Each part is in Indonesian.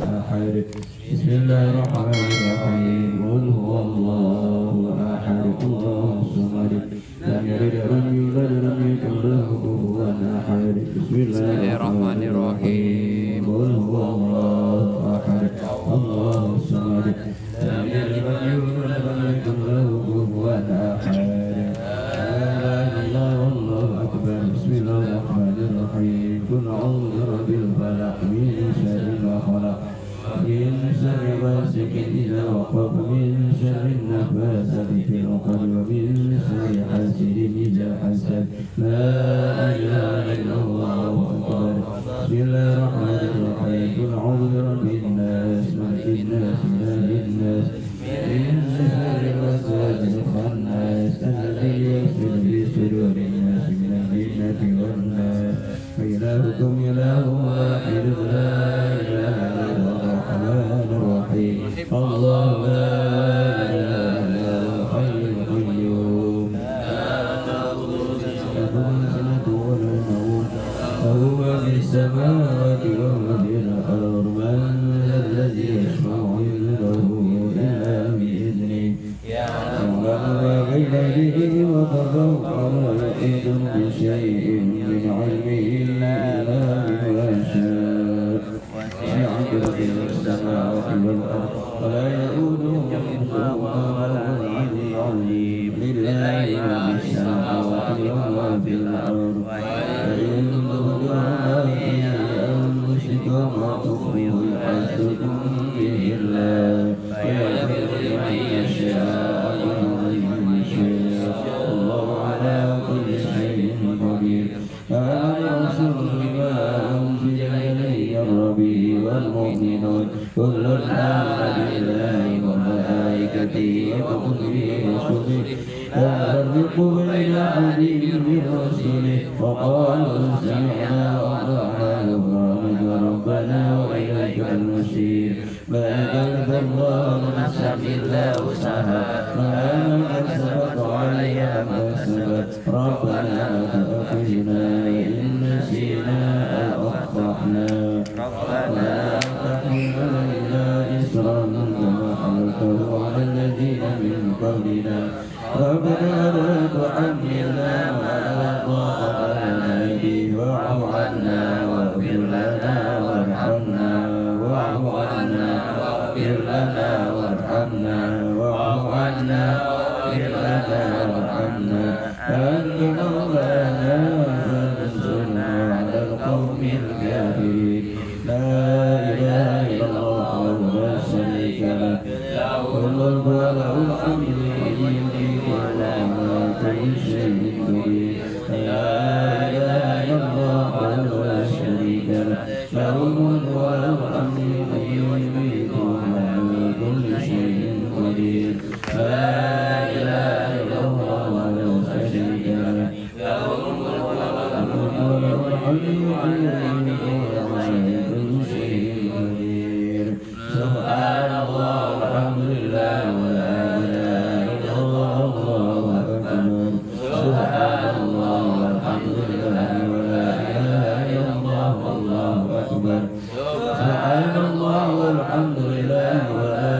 أحد بسم الله الرحمن الرحيم قل هو الله أحد الله الصمد لم يلد ولم يولد ولم يكن له كفوا أحد بسم الله الرحمن الرحيم قل هو الله أحد الله الصمد لم يلد ولم يولد ولم يكن له كفوا أحد الله أكبر بسم الله الرحمن الرحيم قل أعوذ برب الفلق من شر ما خلق من شر غاسق إذا وقب من شر النفاثات في العقد ومن شر حاسد إذا حسد لا إله إلا الله أكبر بسم الله الرحمن الرحيم قل أعوذ برب الناس ملك الناس إله الناس من شر الوسواس الخناس الذي يوسوس في صدور الناس من الجنة والناس وإلهكم إله واحد لا إله إلا الرحمن الرحيم الله لا إله إلا هو الحي القيوم لا تأخذه سنة ولا نوم وهو في السماوات وهو في الأرض من الذي يشفع عنده إلا بإذنه يعلم ما بين أيديهم وفوق ما يحيطون بشيء من علمه إلا بما شاء وسع كرسيه السماوات والأرض ولا يؤوده حفظهما وهو العلي العظيم لله ما في السماوات وما في الأرض وإن تبدوا ما في أنفسكم وتخفوه يحاسبكم به الله ويغفر لمن يشاء ويعذب من يشاء الله على كل شيء قدير آمن الرسول بما أنزل إليه ربه والمؤمنون كل آمن بالله وملائكته وكتبه ورسله لا نفرق بين أحد من رسله وقالوا سمعنا وأطعنا غفرانك ربنا وإليك المصير ما كلف الله نفسا إلا وسعها لها ما كسبت وعليها ما كسبت ربنا لا تؤاخذنا إن نسينا أو أخطأنا ربنا لا تحمل علينا إصرا كما حملته على الذين من قبلنا ربنا لا تحملنا ما لا طاقة لنا به واعف عنا واغفر لنا وارحمنا واعف عنا واغفر لنا وارحمنا واعف عنا واغفر لنا وارحمنا أنت مولانا فانصرنا على القوم الكافرين لا إله إلا الله وحده لا شريك له له الملك وله الحمد يحيي وعلى كل شيء قدير لا إله إلا الله وحده لا شريك له له الملك وله الحمد يحيي ويميت وعلى كل شيء قدير لا إله إلا الله وحده لا شريك له له الملك وله الحمد يحيي ويميت وعلى كل شيء قدير سبحان الله والحمد لله ولا إله إلا الله والله أكبر سبحان الله والحمد لله ولا إله إلا الله والله أكبر سبحان الله والحمد لله ولا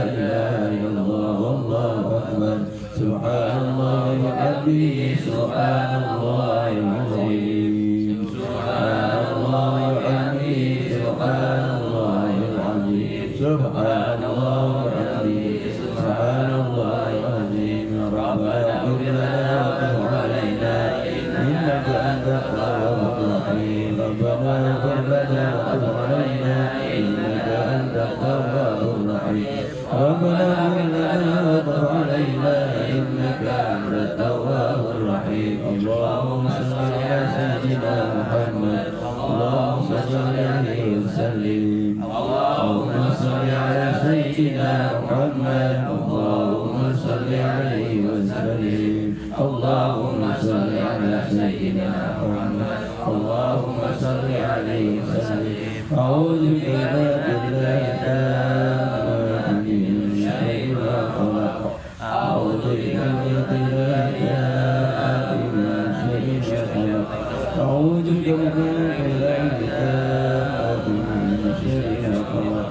إله إلا الله والله أكبر سبحان الله وبحمده سبحان الله العظيم سبحان الله وبحمده سبحان الله العظيم سبحان الله وبحمده سبحان الله العظيم ربنا اغفر لنا وتب علينا إنك أنت التواب الرحيم ربنا اغفر لنا وتب علينا إنك أنت التواب الرحيم ربنا اغفر لنا وتب علينا إنك أنت التواب الرحيم اللهم صل على سيدنا محمد اللهم صل عليه وسلم اللهم صل على سيدنا محمد اللهم صل عليه وسلم اللهم صل على سيدنا محمد اللهم صل عليه وسلم أعوذ بكلمات الله التامات من شر ما خلق أعوذ بكلمات الله التامات من شر ما خلق أعوذ بكلمات الله التامات من شر ما خلق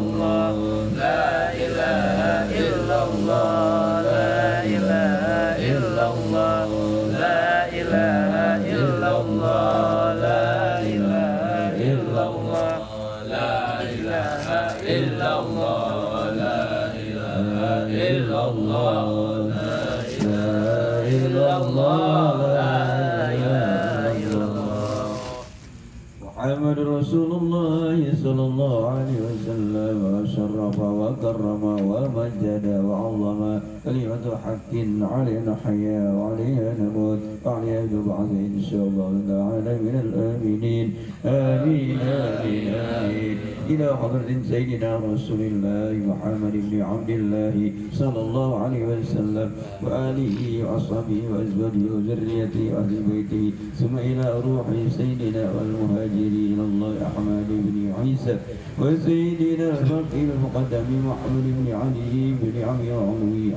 illallah, la ilaha illallah, la ilaha illallah, la ilaha illallah, la ilaha illallah, la ilaha illallah, la ilaha illallah, la ilaha illallah, la ilaha illallah. محمد رسول الله صلى الله عليه وسلم وشرف وكرم ومجد وعظم كلمة حق علينا حيا وعليها نموت وعليها نبعث إن شاء الله تعالى من الآمنين آمين آمين آمين إلى حضرة سيدنا رسول الله محمد بن عبد الله صلى الله عليه وسلم وآله وأصحابه وأزواجه وذريته وأهل بيته ثم إلى روح سيدنا والمهاجرين الله أحمد بن عيسى وسيدنا الفقيه المقدم محمد بن علي بن عمي علوي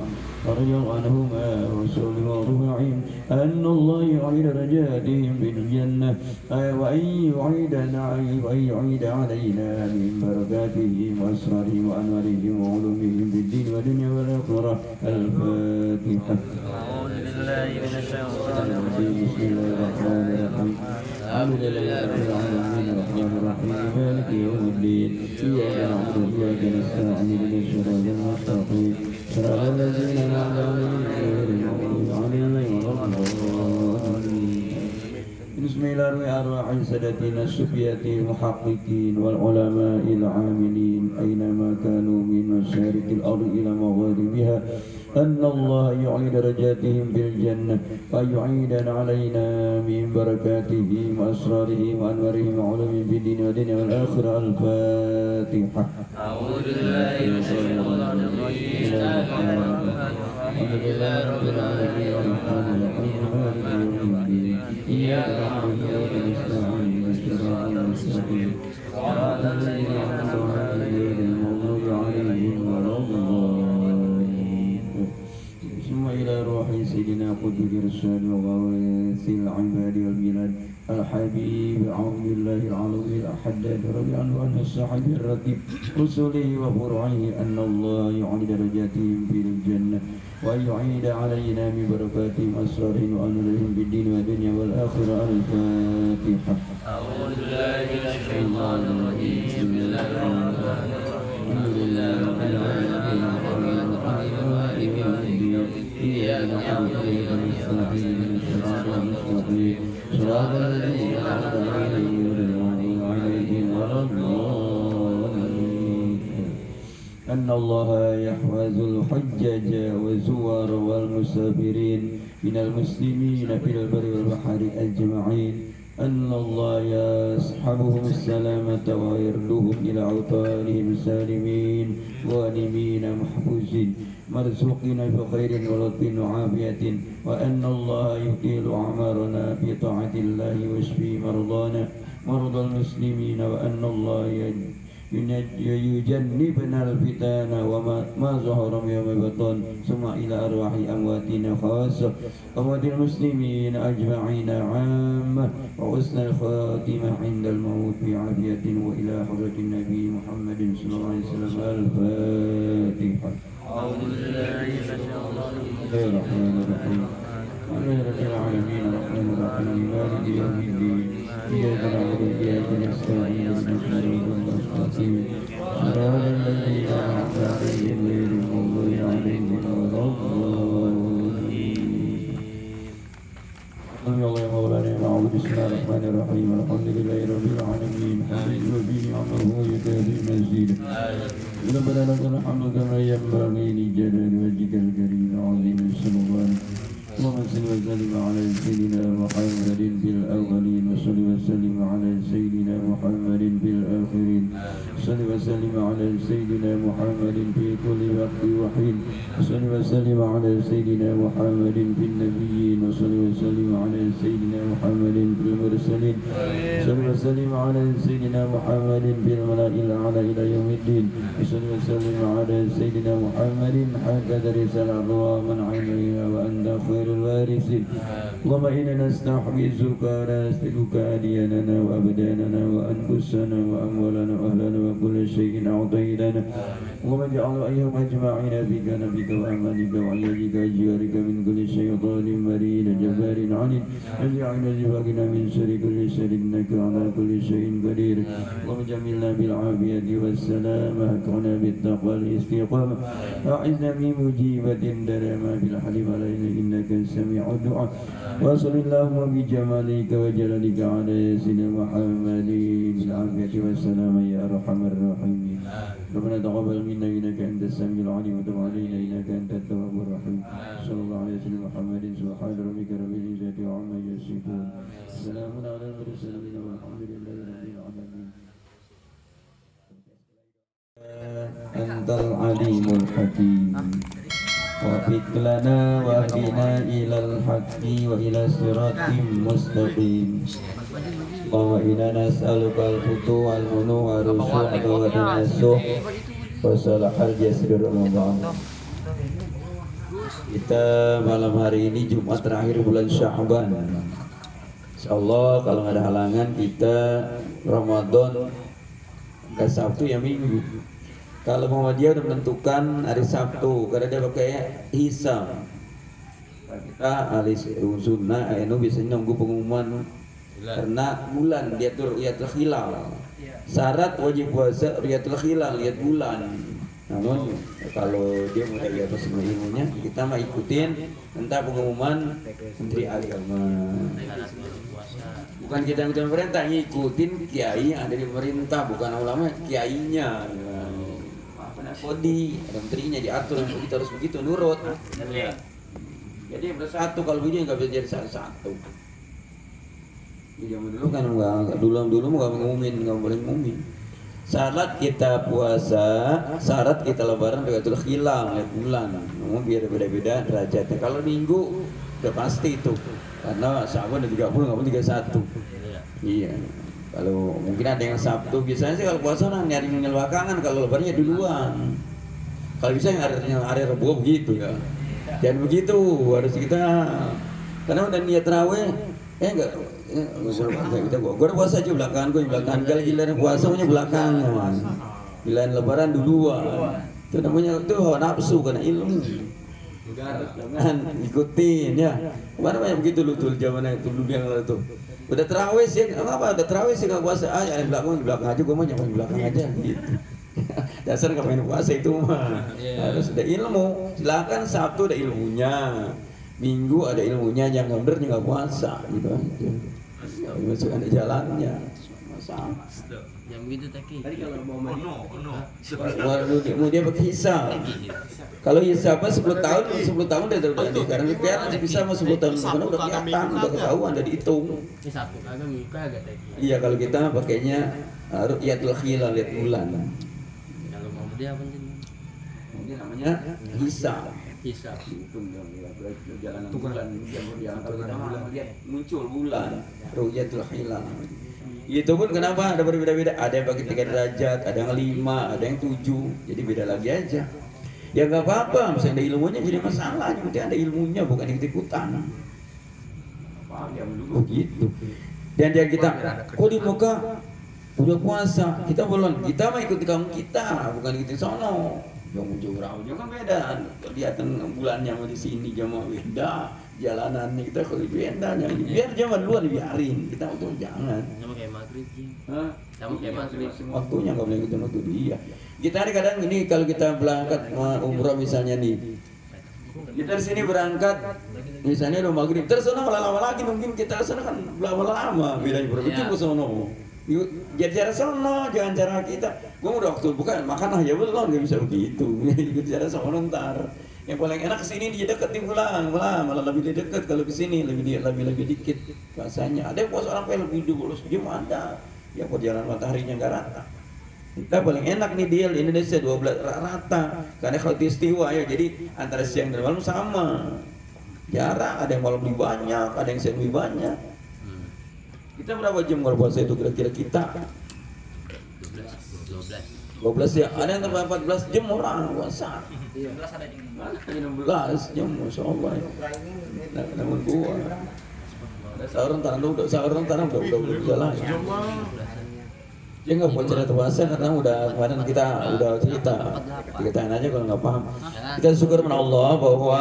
رضي الله عنهما ورسول ورفعهم أن الله يعيد رجاتهم بالجنة وأن يعيد علينا من بركاتهم وأسرارهم وأنوارهم وعلومهم في الدين والدنيا والآخرة. الفاتحة. أعوذ بالله من الشيطان الرجيم. بسم الله الرحمن الرحيم. الحمد لله رب العالمين الرحمن الرحيم مالك يوم الدين إياك نعبد وإياك نستعين اهدنا الصراط المستقيم صراط الذين أنعمت عليهم غير المغضوب عليهم ولا الضالين. بسم الله الرحمن سادتنا الصوفية المحققين والعلماء العاملين أينما كانوا من مشارق الأرض إلى مغاربها أن الله يعلي درجاتهم بالجنة ويعيدنا علينا من بركاتهم وأسرارهم وأنوارهم وعلومهم في الدين والدنيا والآخرة. الفاتحة. أعوذ بالله من الشيطان الرجيم. الحمد لله رب العالمين الرحمن الرحيم مالك يوم الدين إياك نعبد وإياك نستعين الصراط المستقيم صراط الذين أنعمت عليهم غير المغضوب عليهم ولا الضالين. ثم إلى روح سيدنا قطب الإرشاد وغواث العباد والبلاد الحبيب عبد الله العلوي الحداد رضي الله عنه الصحابي الرتيب رسله وفرعه أن الله يعلي درجاتهم في الجنة ويعيد علينا من بركاتهم أسرارهم وأنوارهم بالدين والدنيا والآخرة. الفاتحة. أعوذ بالله من الشيطان الرجيم. بسم الله الرحمن الرحيم. الحمد لله رب العالمين الرحمن الرحيم مالك يوم الدين إياك نعبد وإياك نستعين الصراط المستقيم صراط الذين أنعمت عليهم غير المغضوب عليهم ولا الضالين. أن الله يحفظ الحجاج والزوار والمسافرين من المسلمين في البر والبحر أجمعين. أن الله يصحبهم السلامة ويردهم إلى أوطانهم سالمين غانمين محفوظين مرزوقين بخير ولطف وعافية. وأن الله يطيل أعمارنا في طاعة الله ويشفي مرضانا مرضى المسلمين. وأن الله يجنبنا الفتن وما ظهر يوم بطن. ثم إلى أرواح أمواتنا خاصة أموات المسلمين أجمعين عامة وحسن الخاتمة عند الموت بعافية. وإلى حضرة النبي محمد صلى الله عليه وسلم. الفاتحة. أعوذ بالله من الشيطان الرحمن الرحيم. الحمد لله رب العالمين الرحمن الرحيم مالك يوم الدين إياك نعبد وإياك نستعين اهدنا الصراط المستقيم صراط الذين أنعمت عليهم غير المغضوب عليهم ولا الضالين. يا الله يا مولانا يا معبود. بسم الله الرحمن الرحيم. الحمد لله رب العالمين حمد به نعمه ويكافئ مزيدا. ربنا لك الحمد كما ينبغي لجلال وجهك الكريم العظيم. صلى الله عليه وسلم. اللهم صل وسلم على سيدنا محمد في الأولين وصل وسلم على سيدنا محمد في الآخرين. صل وسلم على سيدنا محمد في كل وقت وحين. صل وسلم على سيدنا محمد في النبيين. وصل وسلم على سيدنا محمد في المرسلين. صل وسلم على سيدنا محمد في الملأ الأعلى إلى يوم الدين. صل وسلم على سيدنا محمد حتى ترث الأرض من عينيها وأنت خير الوارثين. اللهم إنا نستحفظك ونستغفرك أدياننا وأبداننا وأنفسنا وأموالنا وأهلنا كل شيء أعطيتنا وما جعل أيهم أجمعين بك نبيك وأمانك وعيادك وجوارك من كل شيطان مريد جبار عنيد اجعلنا لبقنا من شر كل شر إنك على كل شيء قدير وجملنا بالعافية والسلامة أكرمنا بالتقوى والاستقامة أعزنا بمجيبة درما بالحليم علينا إنك سميع الدعاء وصل اللهم بجمالك وجلالك على سيدنا محمد بالعافية والسلامة يا أرحم الراحمين ربنا تقبل منا إنك أنت السميع العليم وتب علينا إنك أنت التواب الرحيم صلى الله عليه وسلم محمد سبحان ربك رب العزة عما يصفون سلام على المرسلين والحمد لله رب العالمين أنت العليم الحكيم وفق لنا واهدنا إلى الحق وإلى صراط مستقيم اللهم إنا نسألك الفتوح والمنوع والرشوع والتنسخ وصلاح الجسد Ramadan. Kita malam hari ini Jumat terakhir bulan Sya'ban. Insyaallah kalau nggak ada halangan kita Ramadan ke Sabtu ya Minggu. Kalau Muhammadiyah udah menentukan hari Sabtu karena dia pakai hisab. Kita ahli sunnah anu biasanya nunggu pengumuman karena bulan dia tuh ru'yatul hilal. Syarat wajib puasa ru'yatul hilal, lihat bulan. Namun kalau dia mau dari atas ilmunya kita mah ikutin entah pengumuman Menteri Agama. Bukan kita yang pemerintah, ngikutin kiai yang ada di pemerintah, bukan ulama, kiainya. Kodi, ada menterinya diatur, kita harus begitu nurut. Jadi bersatu, kalau begini nggak bisa jadi satu. Zaman dulu kan dulu nggak ngumumin, nggak boleh ngumumin. Syarat kita puasa, syarat kita lebaran Riyadul Hilal, lihat bulan. Namun biar beda-beda derajatnya. Kalau minggu udah pasti itu, karena Sya'ban 30 nggak pun 31. Iya. Kalau mungkin ada yang Sabtu, biasanya sih kalau puasa nyari belakangan, kalau lebarannya duluan. Kalau bisa yang hari Rabu begitu ya. Dan begitu harus kita, karena udah niat tarawih, enggak kita gua puasa aja belakangan, kalau giliran puasa punya belakangan. Giliran lebaran duluan. Itu namanya itu hawa nafsu karena ilmu. Jangan ikutin ya. Kemarin banyak begitu tuh zaman itu dulu yang lalu tuh. Udah terawih sih, apa? Udah terawih sih nggak puasa. Yang belakang aja, gue mau nyampe belakang aja gitu. Dasar nggak main puasa itu mah. Harus ada ilmu. Silakan Sabtu ada ilmunya, Minggu ada ilmunya, yang bener nggak puasa gitu aja. Masuk ada jalannya. Masalah. Yang begitu tadi kalau mau mau dia pakai hisab. Kalau hisabnya 10 tahun dia udah sekarang kelihatan bisa mau 10 tahun karena udah kelihatan, udah ketahuan, udah dihitung. Ini satu kagak minggu agak tadi. Iya kalau kita pakainya ru'yatul hilal, lihat bulan. Kalau mau dia apa sih? Ini namanya hisab. Hisab. Hitung perjalanan bulan, yang kalau kita lihat muncul bulan, ru'yatul hilal. Itu pun kenapa ada berbeda-beda, ada yang bagi 3 derajat, ada yang 5, ada yang 7, jadi beda lagi aja. Ya nggak apa-apa, misalnya ada ilmunya jadi masalah, yang penting ada ilmunya bukan ikut-ikutan. Begitu. Dan dia kita, kok di Mekah udah puasa, kita belum, kita mah ikuti kamu kita, bukan ikuti sono. Yang jauh-jauh kan beda, kelihatan bulannya mau di sini jamaah beda. Jalanannya kita kalau beda, biar zaman duluan dibiarin, kita waktu jangan. Sama kayak maghrib sih. Sama kayak maghrib. Waktunya nggak boleh ikutin waktu dia. Kita hari kadang ini kalau kita berangkat umroh misalnya nih, kita di sini berangkat misalnya udah maghrib, terus sana lama lagi mungkin kita sana kan lama bedanya berapa ke sono. Jadi cara sono, jangan cara kita. Gua udah waktu bukan makan aja belum, nggak bisa begitu. Ikut cara sono ntar. Yang paling enak kesini dia dekat di pulang, malah lebih dekat kalau kesini lebih dikit rasanya. Ada yang puasa orang pengen lebih dulu jam ada, yang perjalanan mataharinya nggak rata. Kita paling enak nih deal Indonesia 12 rata, karena kalau istiwa ya jadi antara siang dan malam sama. Jarang ada yang malam lebih banyak, ada yang siang lebih banyak. Kita berapa jam kalau puasa itu kira-kira kita? 12 ya, ada yang tambah 14 jam orang puasa. 16 ada yang 16 jam, masya Allah. Namun gua sahur ntar udah jalan. Dia nggak buat cerita puasa karena udah kemarin kita udah cerita. Ceritain aja kalau nggak paham. Kita syukur kepada Allah bahwa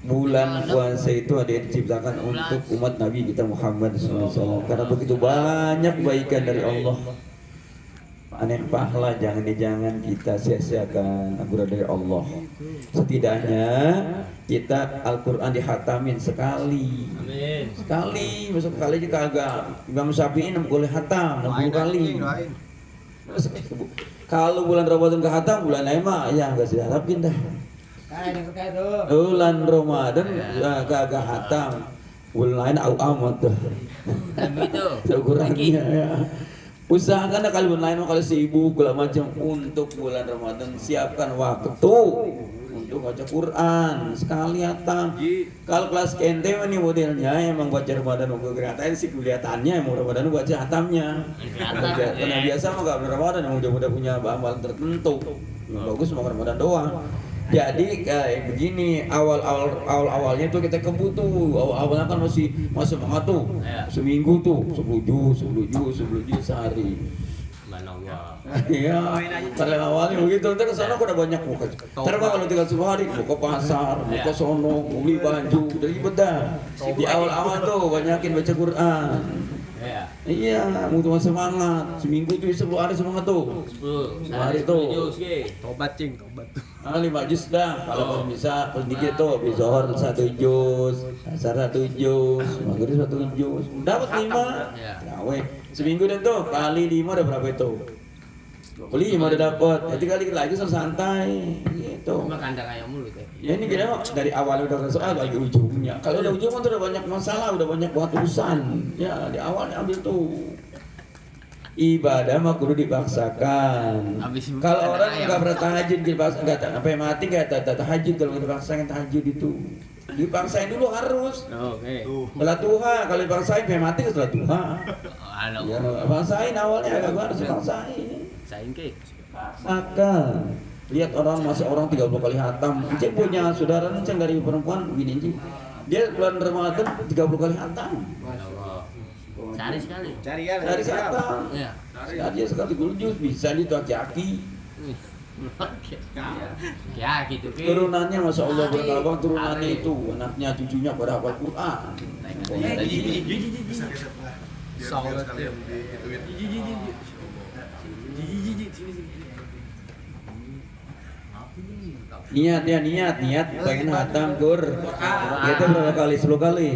bulan puasa itu ada yang diciptakan untuk umat Nabi kita Muhammad SAW. Karena begitu banyak kebaikan dari Allah. Aneh pahala jangan kita sia-siakan anugerah dari Allah. Setidaknya kita Al-Quran dihatamin sekali. Sekali, masuk sekali aja kagak. Imam Syafi'i 60 hatam, 60 kali. Kalau bulan Ramadan ke hatam, bulan lain mah ya enggak sih harapin dah. Bulan Ramadan kagak hatam. Bulan lain au amat tuh. Begitu. Ukurannya ya. Usahakan kalau bulan lain kalau sibuk segala macam untuk bulan Ramadan siapkan waktu untuk baca Quran sekali hatam. Kalau kelas kente ini modelnya emang baca Ramadan mau kelihatan sih kelihatannya emang Ramadan baca hatamnya. Karena biasa mah kalau Ramadan emang udah punya amal tertentu. Yang bagus mau Ramadan doang. Jadi kayak begini awalnya tuh kita kebut tuh awalnya kan masih semangat tuh seminggu tuh 10 juz sehari. Iya, pada awalnya begitu. Ntar kesana udah banyak muka. Ntar kalau tinggal 10 hari mau ke pasar, mau ke sono, mau beli baju, dari bedah. Di awal-awal tuh banyakin baca Quran. Iya, mau semangat. Seminggu tuh 10 hari semangat tuh. 10 hari tuh. Tobat. 5 juz dah. Kalau bisa sedikit tuh, Zuhur 1 juz, Asar 1 juz, Maghrib 1 juz. Dapat 5. Gawe. Seminggu dan tuh kali 5 udah berapa itu? 25 udah dapat. Jadi kali lagi santai gitu. Cuma kandang ayam mulu teh. Ya ini kira dari awal udah soal lagi ujungnya. Kalau udah ujung kan udah banyak masalah, udah banyak buat urusan. Ya di awalnya ambil tuh. Ibadah mah kudu dipaksakan. Kalau orang nggak pernah tahajud dipaksa nggak sampai mati nggak tahajud kalau nggak dipaksakan tahajud itu. Dipaksain dulu harus. Oke. Setelah Tuha kalau dipaksain sampai mati ke setelah Tuha. Ya paksain awalnya agak harus dipaksain. Sain ke. Paksakan. Lihat orang masih orang 30 kali hatam. Encik punya saudara encik dari perempuan begini encik. Dia bulan Ramadan 30 kali hatam. Sehari sekali. Dari hatam. Iya. Dia sekali juz bisa dia tuh aki-aki. Ya gitu. Turunannya masya Allah berkabang turunannya itu anaknya cucunya pada hafal Quran. Niat pengen hatam kur. Kita berapa kali? 10 kali.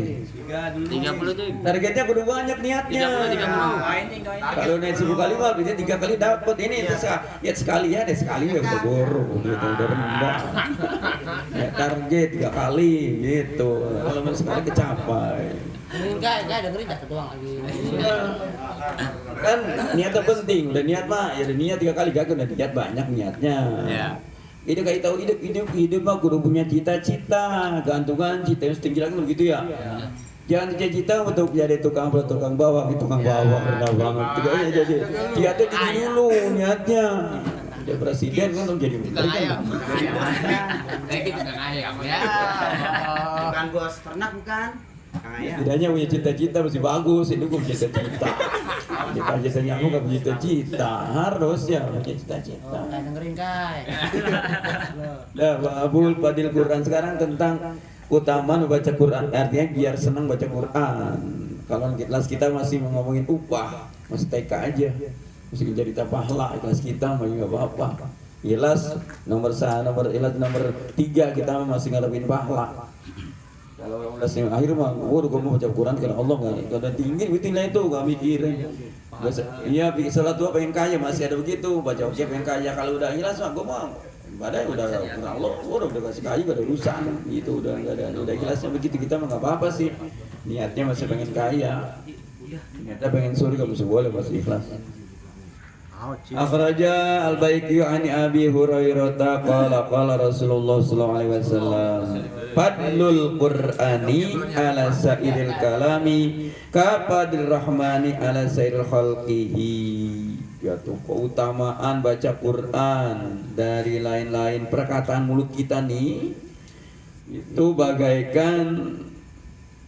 30 tuh. Targetnya kudu banyak niatnya. 30. Kalau naik 10 kali mah bisa 3 kali dapat. Ini itu ya sekali ya, deh sekali ya udah boro gitu, udah rendah. Ya target 3 kali gitu. Kalau mau sekali kecapai. Enggak dengerin dah ketuang lagi. Kan niatnya penting, dan niat mah ya niat 3 kali gagal dan niat banyak niatnya. Iya. Itu kayak tahu hidup mah kudu punya cita-cita, gantungan cita yang setinggi lagi begitu ya. Jangan cita-cita untuk jadi tukang bawang, tukang bawang rendah banget. Tidaknya jadi niatnya tinggi dulu niatnya. Jadi presiden kan untuk jadi menteri kan. Kayak gitu tukang ayam ya. Bukan bos ternak bukan? Tidaknya punya cita-cita masih bagus, ini gue punya cita-cita. Cita-citanya aku gak punya cita-cita, harus ya punya cita-cita. Kayak dengerin kai. Nah, Abul Fadil Quran sekarang tentang keutamaan membaca Quran, artinya biar senang baca Quran. Kalau kelas kita masih ngomongin upah, masih TK aja, masih menjadi pahala kelas kita masih nggak apa-apa. Ilas nomor 3 kita masih ngarepin pahala. Kalau udah akhir mah, gue mau baca Quran karena Allah nggak, kalau tinggi nilai itu gak mikirin. Iya, salat dua pengen kaya masih ada begitu, baca oke pengen kaya. Kalau udah ikhlas mah, gue mau badai udah karena Allah, udah kasih kaya gak ada urusan, itu udah nggak ada, udah ikhlasnya begitu kita mah nggak apa-apa sih. Niatnya masih pengen kaya, niatnya pengen surga masih boleh masih ikhlas. Akhraja al-Baihaqi an Abi Hurairah qala Rasulullah sallallahu alaihi wasallam fadlul Qur'ani ala sa'iril kalami ka fadlir rahmani ala sa'iril khalqihi, yaitu keutamaan baca Quran dari lain-lain perkataan mulut kita nih itu bagaikan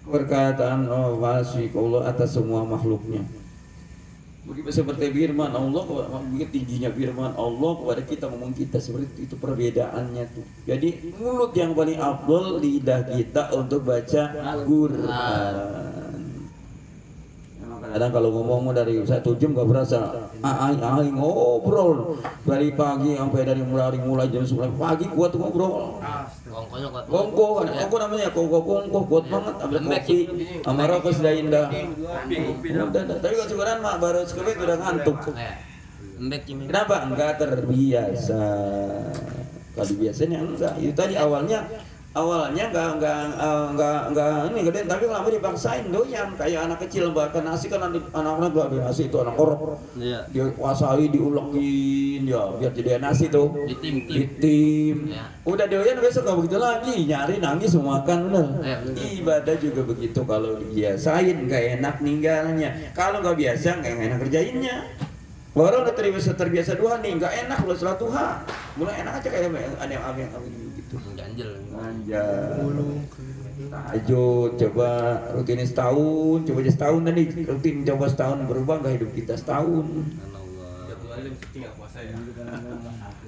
perkataan Allah atas semua makhluknya. Begitu seperti firman Allah, begitu tingginya firman Allah kepada kita, ngomong kita seperti itu perbedaannya tuh. Jadi mulut yang paling afdol lidah kita untuk baca Quran. Kadang kalau ngomong dari 1 jam gak berasa, ngobrol dari pagi sampai dari mulai jam 9 pagi kuat ngobrol. Kongko namanya kongko kuat banget, ambil kopi sama rokok sudah indah. Tapi kalau sekarang mak baru sekali udah ngantuk. Kenapa? Enggak terbiasa. Kalau biasanya enggak. Itu tadi awalnya enggak ini gede, tapi lama dipaksain doyan kayak anak kecil makan nasi kan anak-anak gak ada nasi itu anak orok. Iya. Dia kuasai diulekin ya biar jadi nasi tuh. Ditim. Ya. Udah doyan besok gak begitu lagi, nyari nangis mau makan bener. Ya, ibadah juga begitu, kalau dibiasain gak enak ninggalnya. Kalau gak biasa gak enak kerjainnya. Orang udah terbiasa dua nih, nggak enak udah sholat duha, mulai enak aja kayak ada yang gitu. Ganjel. Tahajud, coba rutin setahun, coba aja setahun nanti rutin coba setahun, berubah nggak hidup kita setahun.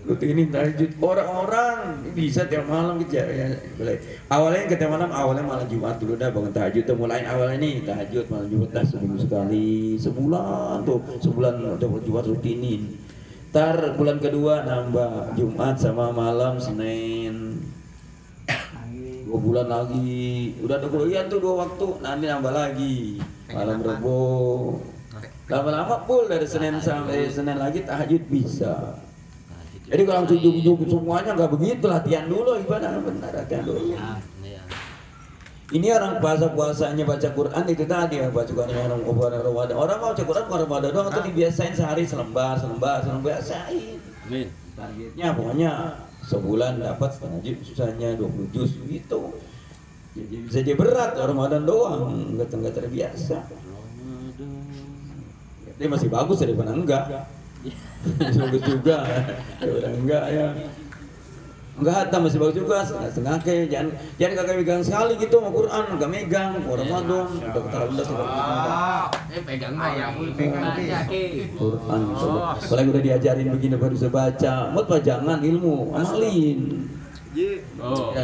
Rutinin tahajud, orang-orang bisa tiap malam gitu ya. Awalnya ke tiap malam, awalnya malam Jumat dulu dah bangun tahajud tuh, mulai awalnya nih tahajud malam Jumat dah seminggu sekali, sebulan udah Jumat rutinin. Ntar bulan kedua nambah Jumat sama malam Senin, 2 bulan lagi, udah 2 bulan tuh 2 waktu, nanti nambah lagi malam Rebo. Lama-lama full dari Senin sampai Senin lagi tahajud bisa. Jadi kalau tujuh semuanya nggak begitu, latihan dulu ibadah benar, latihan dulu. Ini orang puasanya baca Quran itu tadi ya, baca Quran orang Ramadan. Orang mau baca Quran Ramadan doang atau dibiasain sehari selembar biasain. Amin. Targetnya pokoknya sebulan dapat setengah juz, susahnya 20 juz gitu. Jadi bisa jadi berat Ramadan doang, nggak terbiasa. Dia masih bagus daripada enggak. Bagus juga, udah enggak ya. Enggak hatam masih bagus juga, setengah kayak jangan kagak megang sekali gitu sama Quran, enggak megang Ramadan, udah ketahuan sudah. Pegang ayam, pegang Quran. Kalau udah diajarin begini baru bisa baca, mut jangan ilmu, amalin. Ya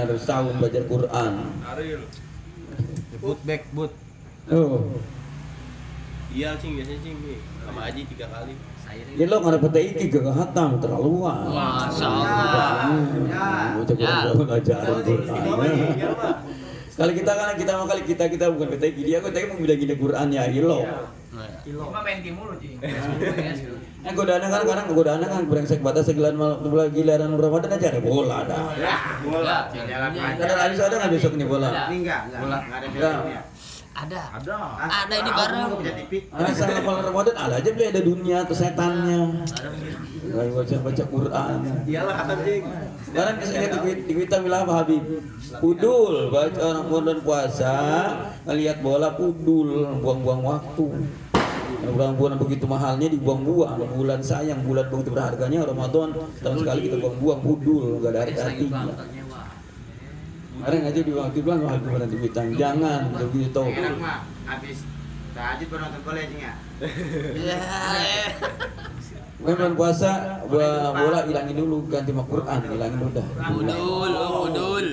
harus tahun baca Quran. But. Oh. Iya cing, biasanya cing sama Haji 3 kali. Ya lo nggak dapet iki gak hatam terlaluan. Masya Allah. Baca Quran ajaran Quran. Sekali kita bukan PTI, dia kok tadi mau bilang gini Quran ya ilo. Cuma main game mulu cing. Godaannya kan brengsek batas giliran Ramadan aja ada bola dah. Bola. Ada habis ada nggak besok nih bola? Enggak ada. Ada ini bareng. Asal kalau Ramadan ada aja beli, ada dunia atau setannya. Baca Quran. Iyalah kata jing. Sekarang saya di kita bilang apa Habib? Pudul, baca orang Ramadan puasa, ngelihat bola pudul, buang-buang waktu. Bulan begitu mahalnya dibuang-buang, bulan sayang, bulan begitu berharganya Ramadan, tahun sekali kita buang-buang pudul, enggak ada artinya. Orang aja di waktu bilang waktu berhenti bintang, jangan begitu. Enak mah, habis tahajud baru nonton bola ya. Bulan puasa bola hilangin dulu, ganti sama Quran, hilangin udah. Budul.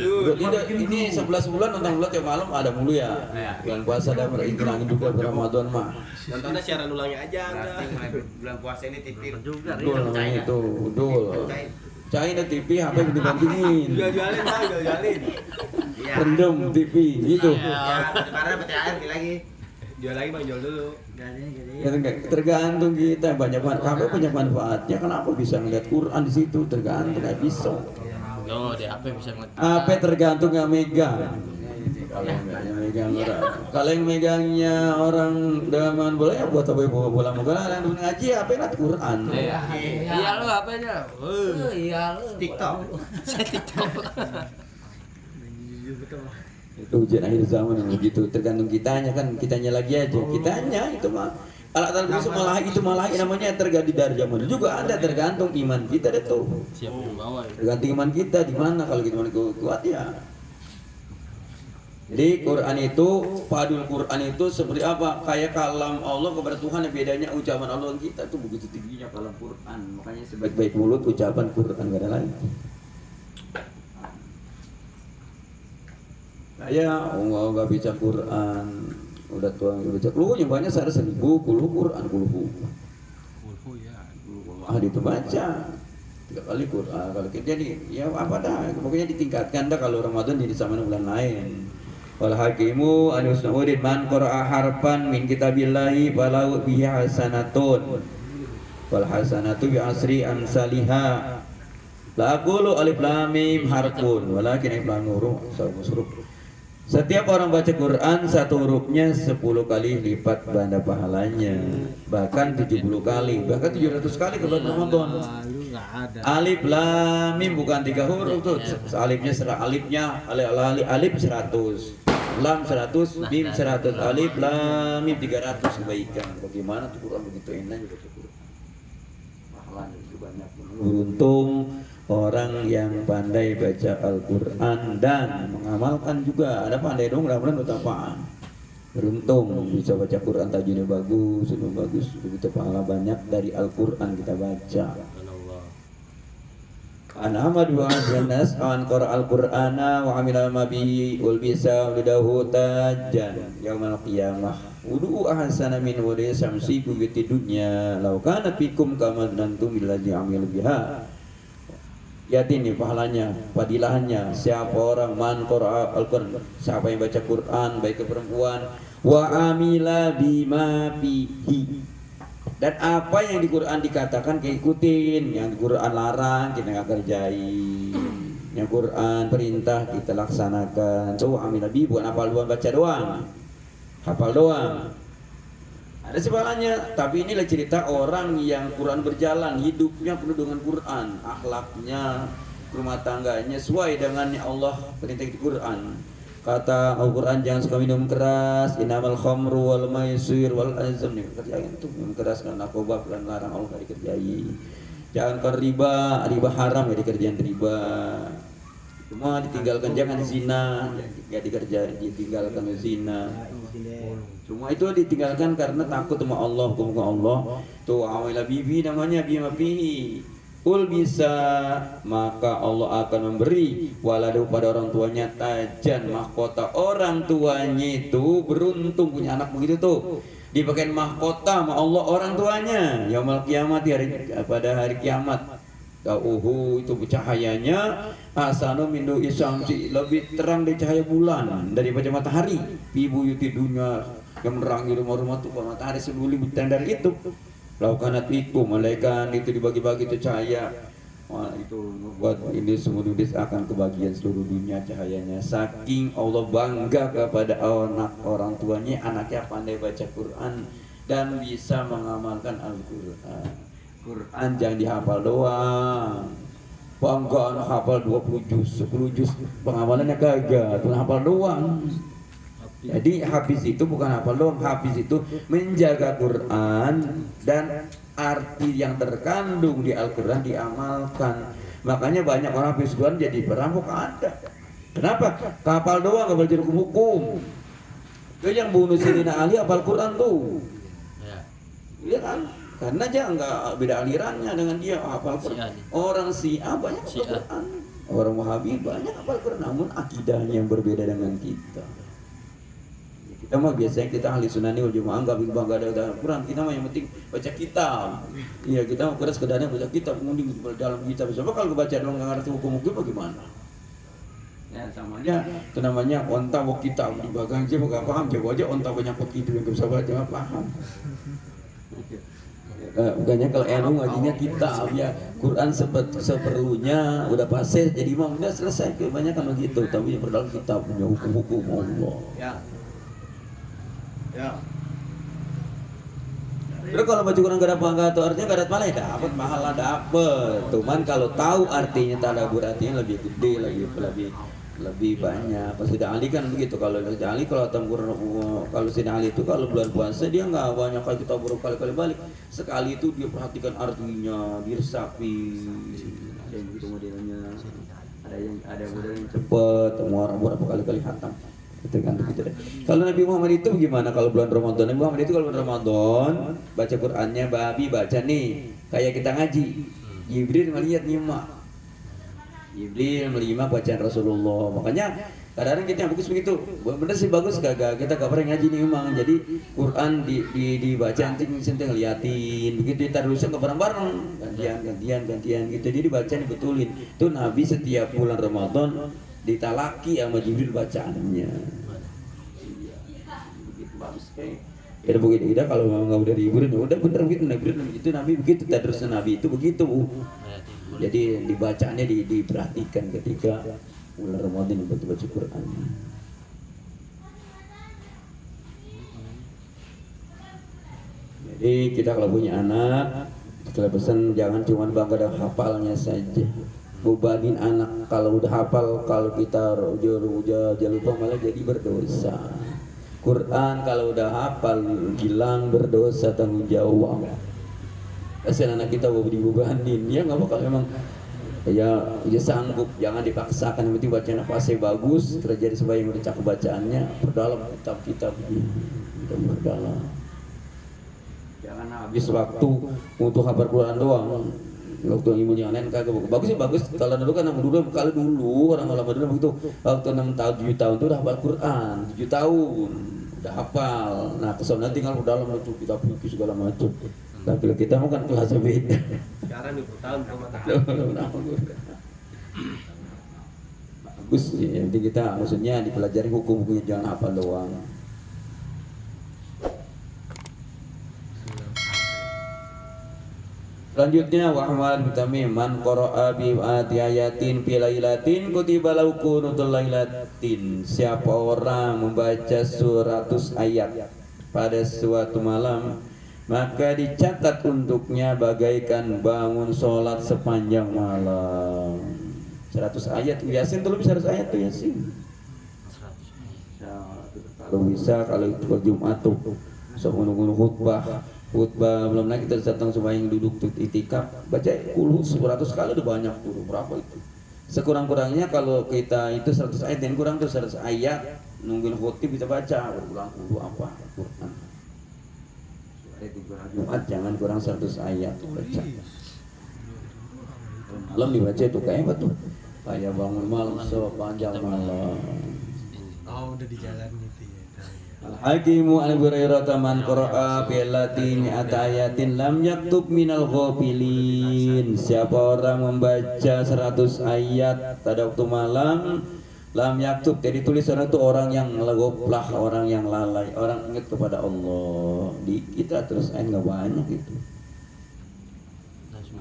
Ini 11 bulan nonton bola tiap malam ada mulu ya. Bulan puasa ada hilangin juga Ramadan mah. Nontonnya siaran ulangnya aja enggak. Bulan puasa ini TV juga. Betul namanya itu, betul. Cain TV HP dibantingin. Jualin. Iya. Rendem TV gitu. Ya, karena dapat air lagi. Jual lagi Bang, jual dulu. Tergantung kita, banyak HP punya manfaatnya. Kenapa bisa ngeliat Quran di situ? Tergantung nggak bisa. Oh, di HP bisa ngeliat. HP tergantung nggak megang. Kalau yang megangnya orang dengan bola ya buat apa bola bola yang ngaji HP ngeliat Quran. Iya lo HP-nya. Iya lo. TikTok. Itu ujian akhir zaman yang begitu, tergantung kitanya kan, kitanya lagi aja, kitanya itu mah alat-alat itu malah namanya tergantung dari zaman juga ada, tergantung iman kita deh tuh. Tergantung iman kita di mana, kalau kita kuat ya Jadi Quran itu, padul Quran itu seperti apa? Kayak kalam Allah kepada Tuhan, yang bedanya ucapan Allah kita itu begitu tingginya kalam Quran. Makanya sebaik-baik mulut ucapan Quran, gak ada lain. Saya nggak baca Quran, udah tua baca kuluhnya banyak, saya 1000 kuluh Quran kuluh. Itu baca 3 kali Quran. Kalau kita jadi ya apa dah, pokoknya ditingkatkan dah. Kalau Ramadan jadi sama bulan lain. Wal hakimu anusnudin man qara'a harfan min kitabillahi falahu bihi hasanatun wal hasanatu bi asri amsalihha. La aqulu alif lam mim harfun walakin alif lam huruf huruf. Setiap orang baca Quran satu hurufnya 10 kali lipat ganda pahalanya, bahkan 70 kali, bahkan 700 kali kalau Ramadan. Alif lam mim bukan 3 huruf tuh, alifnya alif 100, lam 100, mim 100, alif lam mim 300 kebaikan. Bagaimana tuh Quran begitu enak baca Quran. Pahalanya itu banyak. Beruntung orang yang pandai baca Al-Quran dan mengamalkan juga. Ada pandai dong, mudah-mudahan bertapaan. Beruntung bisa baca Quran, tajwidnya bagus, itu bagus, begitu pahala banyak dari Al-Quran kita baca. An Ahmad wa Anas an qara al-Qur'ana wa amila ma bihi wal bisa lidahu tajan yaumal qiyamah wudu ahsana min wadi samsi fi dunya law kana fikum kama nantum billazi amil biha. Ya ini pahalanya, fadilahnya. Siapa orang man qara al-Qur'an, siapa yang baca Quran baik ke perempuan, wa amila bima fihi, dan apa yang di Quran dikatakan kita ikutin, yang di Quran larang kita nggak kerjain, yang Quran perintah kita laksanakan. Tuh amila bi bukan hafal doang, baca doang, hafal doang. Ada sebalanya, tapi inilah cerita orang yang Quran berjalan, hidupnya penuh dengan Quran, akhlaknya, rumah tangganya sesuai dengan yang Allah perintah di Quran. Kata Al-Quran jangan suka minum keras, innamal khamru wal maisir wal azam, nih kerjain tuh minum keras dan narkoba dan larang Allah nggak dikerjain. Jangan ke riba haram nggak dikerjain riba. Cuma ditinggalkan, jangan zina, nggak dikerjain, ditinggalkan zina. Cuma itu ditinggalkan karena takut sama Allah, hukum Allah. Tuh awila bibi namanya bima fihi. Kul bisa, maka Allah akan memberi waladu pada orang tuanya tajan mahkota. Orang tuanya itu beruntung punya anak begitu tuh. Dipakai mahkota sama Allah orang tuanya. Yaumul kiamat, pada hari kiamat. Tauhu itu cahayanya asanu mindu isamsi, lebih terang dari cahaya bulan daripada matahari. Ibu yuti dunia yang menerangi rumah-rumah tuh matahari sebuli bertandar itu. Laukanat iku malaikat itu dibagi-bagi itu cahaya. Wah, itu membuat ini semua dunia akan kebagian seluruh dunia cahayanya. Saking Allah bangga kepada anak orang tuanya, anaknya pandai baca Quran dan bisa mengamalkan Al-Quran. Quran jangan dihafal doang. Bangga anak hafal 20 juz, 10 juz, pengamalannya kagak, cuma hafal doang. Jadi hafiz itu bukan hafal doang, hafiz itu menjaga Quran dan arti yang terkandung di Al-Quran diamalkan. Makanya banyak orang hafiz Quran jadi perampok ada. Kenapa? Hafal doang nggak belajar hukum. Itu yang bunuh Sayyidina Ali hafal Quran tuh. Iya kan? Karena dia nggak beda alirannya dengan dia hafal Quran. Orang Syiah banyak hafal Quran, orang Wahabi banyak hafal Quran, namun akidahnya yang berbeda dengan kita. Kita mah biasanya kita ahli sunnah wal jamaah nggak ada Quran, kita mah yang penting baca kitab. Iya, kita mah keras sekedarnya baca kitab, kemudian dalam kitab. Coba kalau baca dong nggak ngerti hukum-hukum bagaimana? Ya samanya itu namanya onta wok kitab di bagang aja nggak paham, coba aja onta banyak wok itu yang bisa baca nggak paham. Bukannya kalau enu ngajinya kitab ya Quran seperlunya udah pasir jadi imam udah selesai, kebanyakan begitu, tapi yang berdalam kitab punya hukum-hukum Allah. Ya. Terus kalau baca Quran gak ada pahala itu artinya gak ada pahala, ya dapat pahala dapat. Cuman kalau tahu artinya tadabbur artinya lebih gede, lebih banyak. Pas Sayyidina Ali kan begitu, kalau Sayyidina Ali kalau Sayyidina Ali itu kalau bulan puasa dia nggak banyak kali kita berkali-kali balik. Sekali itu dia perhatikan artinya, diresapi. Ada yang begitu modelnya, ada yang cepet, semua orang berapa kali-kali khatam. Tergantung kita. Kalau Nabi Muhammad itu gimana kalau bulan Ramadan? Nabi Muhammad itu kalau bulan Ramadan baca Qur'annya, babi baca nih kayak kita ngaji. Jibril melihat nyimak. Jibril melihat bacaan Rasulullah. Makanya kadang-kadang kita yang bagus begitu. Bener sih bagus kagak. Kita gak pernah ngaji nih memang. Jadi Quran dibaca anting ngeliatin. Begitu kita rusak ke bareng-bareng. Gantian gitu. Jadi dibaca dibetulin. Itu Nabi setiap bulan Ramadan ditalaki sama Jibril bacaannya. Iya. Begitu bagus kayak. Ya begitu kita kalau nggak udah dihiburin ya udah bener gitu Nabi begitu terusnya Nabi itu begitu. Jadi dibacaannya diperhatikan ketika bulan Ramadan baca Quran. Jadi kita kalau punya anak setelah pesan jangan cuma bangga dengan hafalnya saja. Bebanin anak kalau udah hafal, kalau kita udah lupa malah jadi berdosa. Quran kalau udah hafal hilang berdosa tanggung jawab. Kasihan anak kita dibebanin, dia nggak bakal memang ya sanggup, jangan dipaksakan. Yang penting bacaan nafasnya bagus, terjadi sebagai yang cakep bacaannya, perdalam kitab-kitab, perdalam. Jangan habis waktu untuk hafal Quran doang. Waktu ilmunya lain kagak bagus sih bagus. Kalau dulu kan dulu orang lama dulu begitu. Waktu 6 tahun 7 tahun itu udah hafal Quran, 7 tahun udah hafal. Nah kesana tinggal dalam itu kita fikih segala macam. Tapi kita mau kan kelasnya beda. Sekarang 20 tahun bagus ya, yang penting kita maksudnya dipelajari hukum-hukumnya, jangan hafal doang. Selanjutnya Muhammad bin Tamim man qara'a bi ayatin fi lailatin kutiba lahu qunutul lailatin. Siapa orang membaca 100 ayat pada suatu malam maka dicatat untuknya bagaikan bangun sholat sepanjang malam. 100 ayat Yasin tuh lebih 100 ayat tuh Yasin. Kalau bisa kalau itu Jumat tuh menunggu khutbah belum lagi kita datang sembahyang duduk itikaf baca kulhu 100 kali udah banyak tuh. Berapa itu sekurang-kurangnya kalau kita itu 100 ayat dan kurang tuh 100 ayat nungguin khutbah kita baca berulang kulhu apa Quran. Jumat jangan kurang 100 ayat baca. Malam dibaca itu kayak apa tuh kayak bangun malam sepanjang malam. Oh udah di jalan gitu ya. Al-Hakimu al-Hurairah man qara'a bil latini ayatin lam yaktub minal ghafilin. Siapa orang membaca 100 ayat pada waktu malam lam yaktub, jadi tulis orang itu orang yang legoplah, orang yang lalai, orang ingat kepada Allah. Di kita terus ayat nggak banyak itu.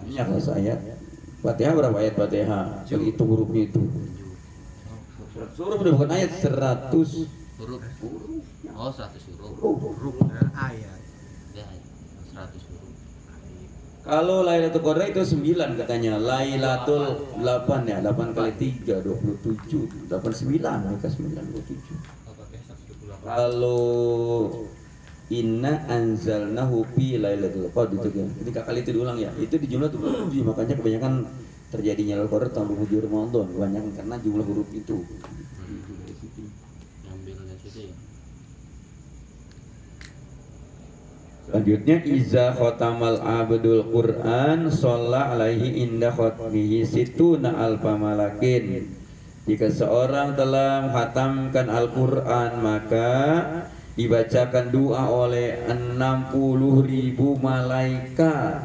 Banyak ayat. Fatihah berapa ayat Fatihah? Itu hurufnya itu. Huruf udah bukan ayat 100 huruf. Oh 100 huruf. Huruf ayat. Ya 100 huruf. Kalau Lailatul Qadar itu 9 katanya. Lailatul 8 ya, 8 kali 3 27, 89 mereka 97. Kalau inna anzalnahu fi Lailatul Qadar itu kan. Ketika kali itu diulang ya, itu di jumlah tuh makanya kebanyakan terjadinya Lailatul Qadar tahun 27 Ramadan kebanyakan karena jumlah huruf itu. Selanjutnya iza khotamal abdul Quran sholla alaihi inda khotmihi situna alfa malakin. Jika seorang telah menghatamkan Al-Quran maka dibacakan doa oleh 60.000 malaikat.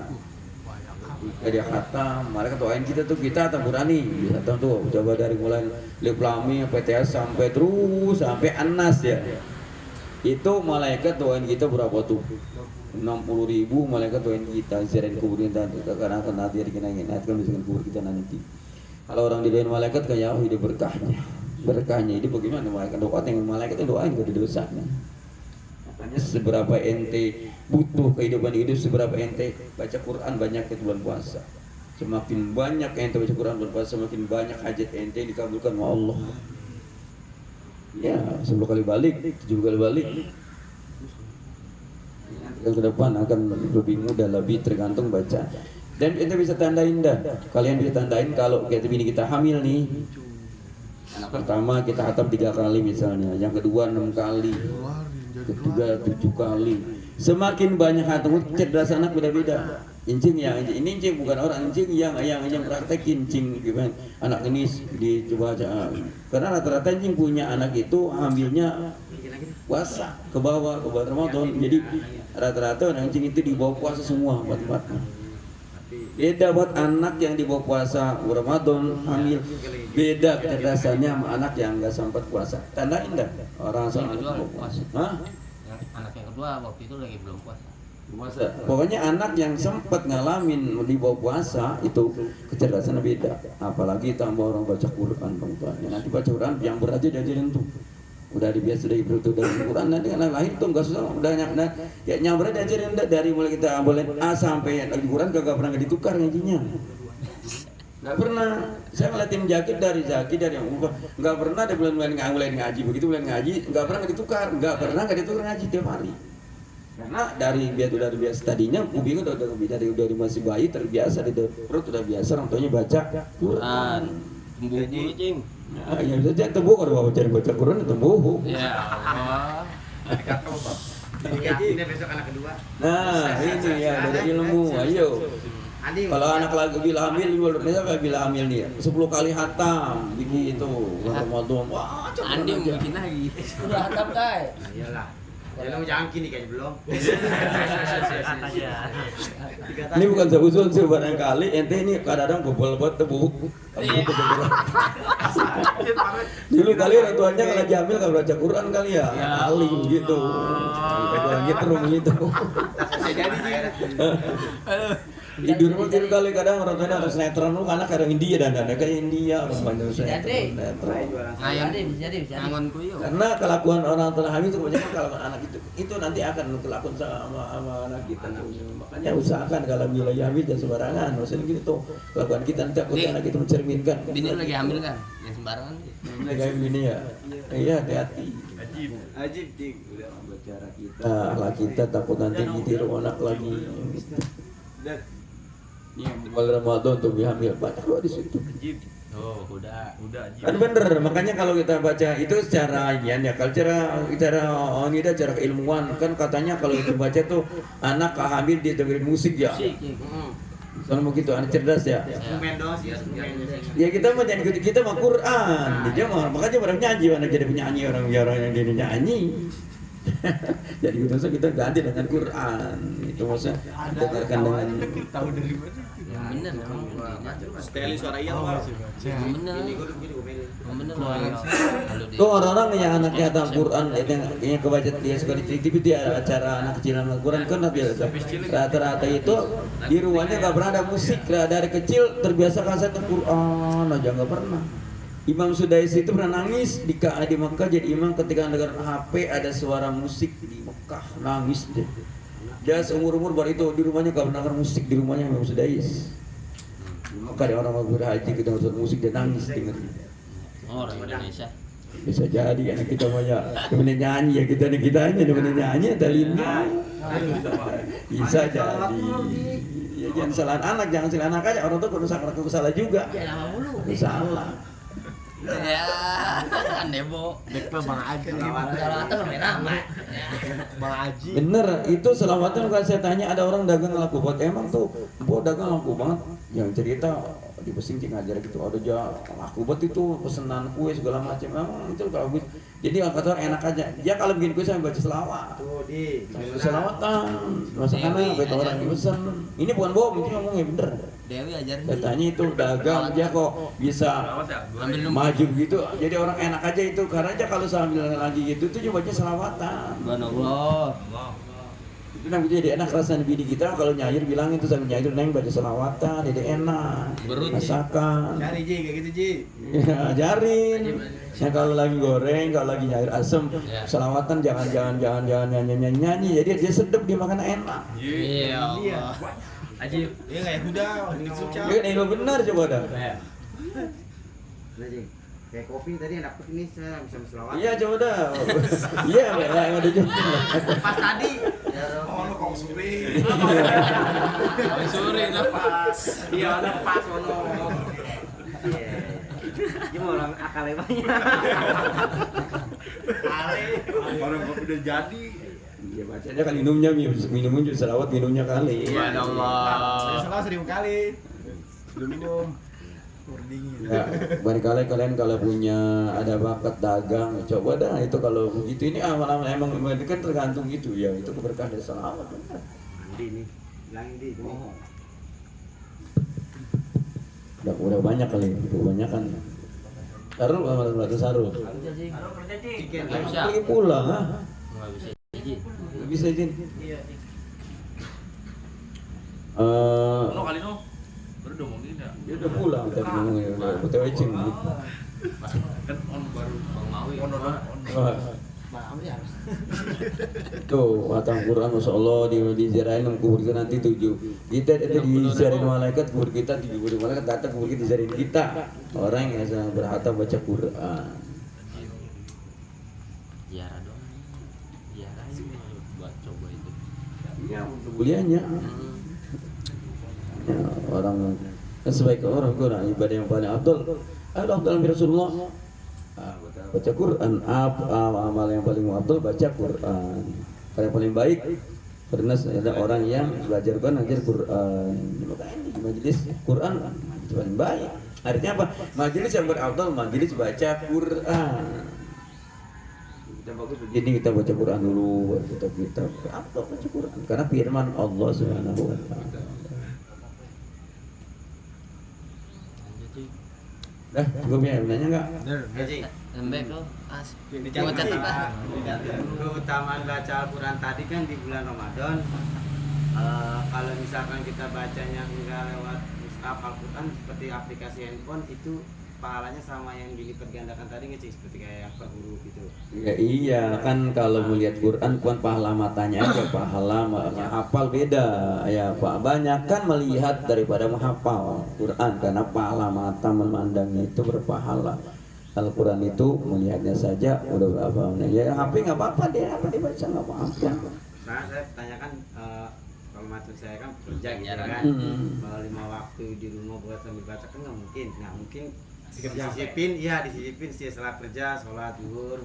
Jika dia khatam, malaikat doain kita tuh, kita hatam Quran nih, hatam tuh coba dari mulai Alif Lam Mim PTS sampai terus sampai An-Nas ya. Itu malaikat doain kita berapa tuh? 60.000 malaikat doain kita, ziarahin kubur kita karena akan nanti kita ingatkan misalkan kubur kita nanti. Kalau orang didoain malaikat kayak hidup berkahnya ini bagaimana malaikat doa yang malaikat itu doain gak ada dosanya. Makanya seberapa ente butuh kehidupan hidup, seberapa ente baca Quran banyak ke bulan puasa. Semakin banyak ente baca Quran bulan puasa, semakin banyak hajat ente dikabulkan oleh Allah. Ya, 10 kali balik, 7 kali balik. Yang ke depan akan lebih mudah, lebih tergantung baca. Dan kita bisa tandain dah. Kalian bisa tandain kalau kayak bini kita hamil nih. Pertama kita khatam 3 kali misalnya, yang kedua 6 kali, ketiga 7 kali. Semakin banyak khatam, cerdas anak beda-beda. Incing yang ini incing bukan orang, incing yang praktekin incing gimana anak ini dicoba aja. Karena rata-rata incing punya anak itu ambilnya puasa ke bawah Ramadan. Jadi rata-rata anak incing itu di bawah puasa semua buat-buatnya. Beda buat anak yang di bawah puasa Ramadan hamil, beda kecerdasannya sama anak yang nggak sempat puasa. Tandain dah orang sama anak puasa. Hah? Anak yang kedua waktu itu lagi belum puasa. Pokoknya anak yang sempat ngalamin di bawah puasa itu kecerdasannya beda. Apalagi tambah orang baca Quran bang. Nanti baca Quran yang berat aja diajarin tuh. Udah biasa dari bertutur dari Quran, nanti anak lahir tuh nggak susah. Udah ya nyamber diajarin dari mulai kita boleh A sampai lagi Quran gak pernah ditukar ngajinya. Nggak pernah. Saya ngeliatin Zaki dari yang nggak pernah ada mulai ngaji begitu mulai ngaji nggak pernah ditukar ngaji tiap hari. Karena dari biasa tadinya kuping dari masih bayi terbiasa di perut udah biasa orang tuanya baca Quran. Tumbuh dulu cing. Nah, ya saja tumbuh kalau baca Quran tumbuh. Ya Allah. Ini besok anak kedua. Nah ini ya dari ilmu. Ayo. Kalau anak lagi bila hamil, bila hamil nih 10 kali hatam begitu Ramadan. Wah, Andi mungkin lagi. Udah hatam kai. Iyalah. Ya lu jangan kini kayaknya belum. Ini bukan seuzon sih barangkali ente ini kadang-kadang bobol buat tebu. Dulu kali orang tuanya kalau jamil kalau baca Quran kali ya, alim gitu. Kayak nyetrum gitu. Tidur mau tidur kali kadang orang tuanya harus netron lu karena kadang India dan kayak India orang banyak netron. Ngayam deh bisa ngangon kuyu. Karena kelakuan orang tua hamil itu kebanyakan kelakuan anak itu nanti akan kelakuan sama anak kita. Makanya usahakan kalau bila hamil jangan sembarangan. Maksudnya gitu tuh kelakuan kita nanti takut anak itu mencerminkan. Bini lagi hamil kan? Yang sembarangan. Lagi hamil ini ya. Iya hati-hati. Ajib cing. Udah Cara kita lah kita takut nanti ditiru anak lagi. dan Bulan Ramadan untuk hamil banyak loh di situ. Oh, udah ajib. Kan bener, makanya kalau kita baca itu secara ya kalau cara keilmuan kan katanya kalau itu baca tuh anak hamil dia dengerin musik ya. Soalnya begitu anak cerdas ya. Ya kita mah jangan kita mah Quran. Dia mah makanya orang nyanyi anak jadi penyanyi orang yang dia nyanyi. Jadi kita ganti dengan Quran. Itu maksudnya dengarkan dengan Tahu dari mana? Yang bener setelan suara iya loh. Yang bener. Yang bener loh. tuh orang-orang yang anaknya hatam Quran yang kebaca dia suka di TV dia acara anak kecil anak Quran kan rata-rata itu di rumahnya nggak pernah ada musik dari kecil terbiasa kaset Quran aja nggak pernah. Imam Sudais itu pernah nangis di Mekah jadi imam ketika dengar HP ada suara musik di Mekah nangis deh. Dia seumur baru itu di rumahnya gak pernah denger musik di rumahnya Imam Sudais. Di Mekah ada orang mau berhaji kita dengar musik dia nangis denger. Oh, orang Indonesia. Bisa jadi anak kita banyak demen nyanyi ya kita aja demen nyanyi talintnya. Bisa jadi. Ya jangan salah anak aja orang tuh kudu salah juga. Ya lama mulu. Salah. Ya, aneh bo. Dekla Bang Aji. Salawatan ramai. Bang Aji. Bener, itu selamatan kan saya tanya ada orang dagang laku banget. Emang tuh, dagang laku banget. Yang cerita di Besing ngajar gitu ada aja laku banget itu pesanan kue segala macam. Emang itu kalau jadi kata orang enak aja. Ya kalau bikin kue saya baca selawat. Tuh di Selawatan. Masakannya baik orang dipesan. Ini bukan bohong, ini ngomongnya bener. Dewi ajarin. Saya tanya itu dagang aja kok bisa maju gitu. Jadi orang enak aja itu karena aja kalau sambil lagi gitu tuh coba aja selawatan. Subhanallah. Itu nanti jadi enak rasanya bini kita kalau nyair bilang itu sambil nyair neng baca selawatan jadi enak. Masakan. Cari Ji kayak gitu Ji. Ya, ajarin. Ya kalau lagi goreng, kalau lagi nyair asem, selawatan jangan nyanyi. Jadi dia sedap dia makan enak. Iya Allah. Ajib. Iya kayak Huda, ini suca. Ya ini benar coba dah. kayak kopi tadi yang dapet ini saya bisa selawat. Iya coba dah. Iya yang ada juga. Pas tadi. Oh lu kong suri. Sore lepas. Iya lepas ono. Iya. Haji mah orang akalnya banyak. Orang kopi udah jadi. Iya bacanya kan minumnya juga selawat minumnya kali. Ya Allah. Salah 1000 kali. Belum minum. Dingin. Ya, barangkali kalian kalau punya ada bakat dagang, coba dah itu kalau begitu ini amal-amal emang kan tergantung gitu ya, itu keberkahan dari selawat benar. Mandi nih, bilangin di itu. Udah banyak kali, kebanyakan. Sarul amal berarti sarul. Chicken. Nggak bisa. Pergi pulang, ah. Nggak bisa. Ji. Nggak bisa izin. No kali no. Baru dong ngomongin ya. Dia udah pulang tadi ngomongnya udah BTW izin. Kan on baru Bang Mawi. Tuh, khatam Quran Masya Allah diziarahin kubur kita nanti 7. Kita itu diziarahin malaikat, kubur kita 70 malaikat datang kubur kita diziarahin kita. Orang yang sedang berhatam baca Quran. Ziarah dong. Ziarah ini buat coba itu. Iya, untuk mulianya. Ya, orang kan sebaik orang Quran ibadah yang paling afdal. Ada afdal Nabi Rasulullah. Baca Quran, amal yang paling afdal baca Quran. Yang paling baik karena ada orang yang belajar Quran, ngajar Quran. Makanya di majelis Quran itu paling baik. Artinya apa? Majelis yang berafdal majelis baca Quran. Kita bagus begini, kita baca Quran dulu, kita afdal baca Quran karena firman Allah Subhanahu wa taala. Dah, cukup ya, nanya enggak? Haji, Embek lo. As. Dicatat, Mau catat Pak. ah. Keutamaan baca Al-Quran tadi kan di bulan Ramadan. Kalau misalkan kita bacanya enggak lewat mushaf Al-Quran seperti aplikasi handphone itu pahalanya sama yang dilipat gandakan tadi nggak sih, seperti kayak yang per huruf gitu. Ya iya, kan kalau melihat Quran bukan pahala matanya aja, pahala menghafal beda. Ya, Pak, banyak kan melihat daripada menghafal Quran karena pahala mata memandangnya itu berpahala. Al-Quran itu melihatnya saja udah berapa menit. Ya HP nggak apa-apa deh, apa dibaca nggak apa-apa. Nah, saya tanyakan kalau matur saya kan kerja gitu kan, kalau 5 waktu di rumah buat sambil baca kan nggak mungkin. Disisipin setelah kerja, sholat zuhur,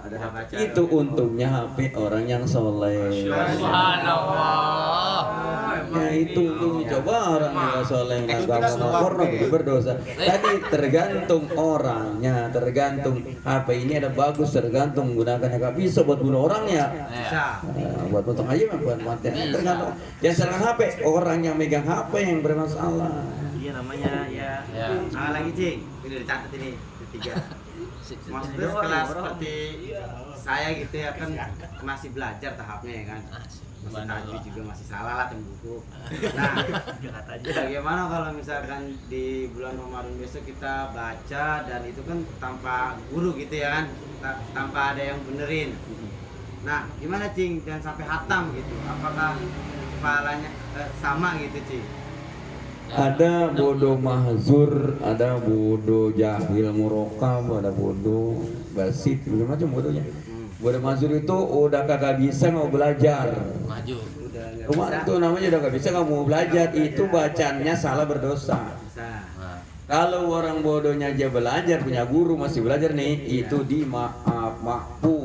ada baca. Itu untungnya HP orang yang soleh. Subhanallah. Ya itu coba orang yang nggak soleh nggak porno itu berdosa. Tadi tergantung orangnya, tergantung HP ini ada bagus, tergantung menggunakannya nggak bisa buat bunuh orangnya. Bisa. Buat potong ayam buat mati. Tergantung. Yang serang HP orang yang megang HP yang bermasalah. Iya namanya ya. Lagi Cing, udah dicatat ini ketiga. Maksudnya kelas seperti saya gitu ya kan masih belajar tahapnya ya kan. Masih tajwid juga masih salah lah tem buku. Nah, bagaimana kalau misalkan di bulan Ramadan besok kita baca dan itu kan tanpa guru gitu ya kan, tanpa ada yang benerin. Nah, gimana Cing dan sampai hatam gitu? Apakah pahalanya sama gitu Cing? Ada bodoh mahzur, ada bodoh jahil murokam, ada bodoh basit, macam bodohnya. Bodoh mahzur itu udah kagak bisa mau belajar. Maju. Rumah itu namanya udah kagak bisa nggak mau belajar, itu bacanya salah berdosa. Bisa. Kalau orang bodohnya aja belajar, punya guru masih belajar nih, itu di maaf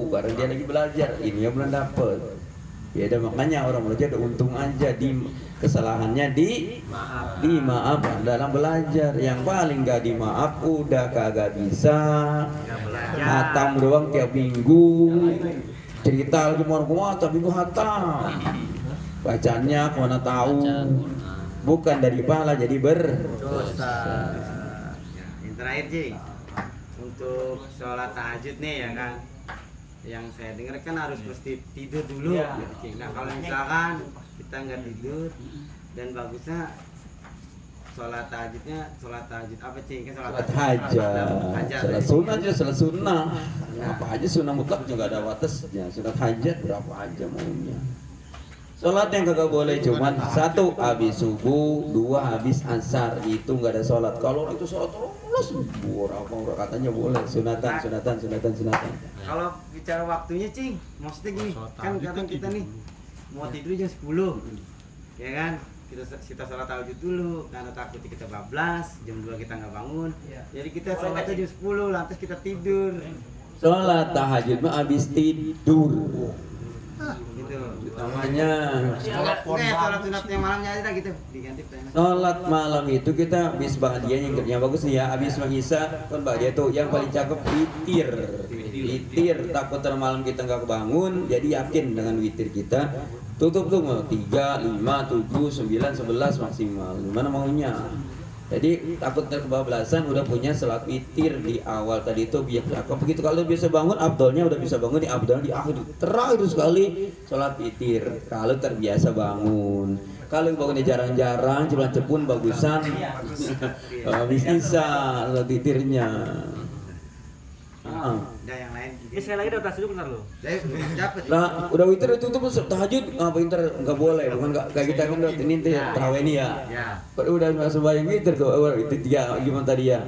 karena dia lagi belajar, ini ya belum dapet. Ya ada makanya orang belajar ada untung aja di kesalahannya di maaf dalam belajar. Yang paling gak di maaf udah kagak bisa hatam doang tiap minggu, cerita lagi mau tapi gua hatam bacanya kemana tahu, bukan dari pahala jadi berdosa. Yang terakhir Cing, untuk sholat tahajud nih ya kan, yang saya dengar kan harus mesti tidur dulu gitu, Cing. Nah kalau misalkan kita nggak tidur dan bagusnya sholat tahajud apa Cing? Kan sholat hajat, sholat sunnah aja, sholat sunnah apa aja, sunnah mutlak juga ada batasnya. Sholat hajat berapa aja maunya. Sholat yang kagak boleh cuman 1 habis subuh, 2 habis asar, itu nggak ada sholat. Kalau itu sholat terus berapa katanya boleh, sunatan. Kalau bicara waktunya Cing, maksudnya gini, kan kadang kita nih mau tidur jam 10 ya kan, kita sholat tahajud dulu karena takut kita bablas, jam 2 kita nggak bangun. Jadi kita sholatnya jam 10, lantas kita tidur. Sholat tahajud mah habis tidur. Gitu. Namanya Sholat sunatnya malamnya aja gitu, diganti plan. sholat malam itu kita habis bahagia yang bagus nih ya, habis Isya kan bahagia tuh yang paling cakep witir. Witir takut ntar malam kita nggak kebangun, jadi yakin dengan witir kita. Tutup tuh 3, 5, 7, 9, 11 maksimal. Gimana maunya? Jadi takut kebablasan udah punya sholat witir di awal tadi itu biar cakep. Begitu kalau bisa bangun abdolnya udah bisa bangun di abdol di akhir terakhir sekali sholat witir. Kalau terbiasa bangun. Kalau bangunnya jarang-jarang cuma cepun bagusan habis Isya sholat witirnya. Udah yang lain. Sekali lagi udah tas dulu bentar lo. Dapat. Nah, udah witir itu tuh tahajud ngapain ntar nggak boleh, bukan nggak kayak kita kan udah ini tuh tarawih ini ya. Ya. Kalau udah nggak sembahyang witir tuh, itu 3 gimana tadi ya?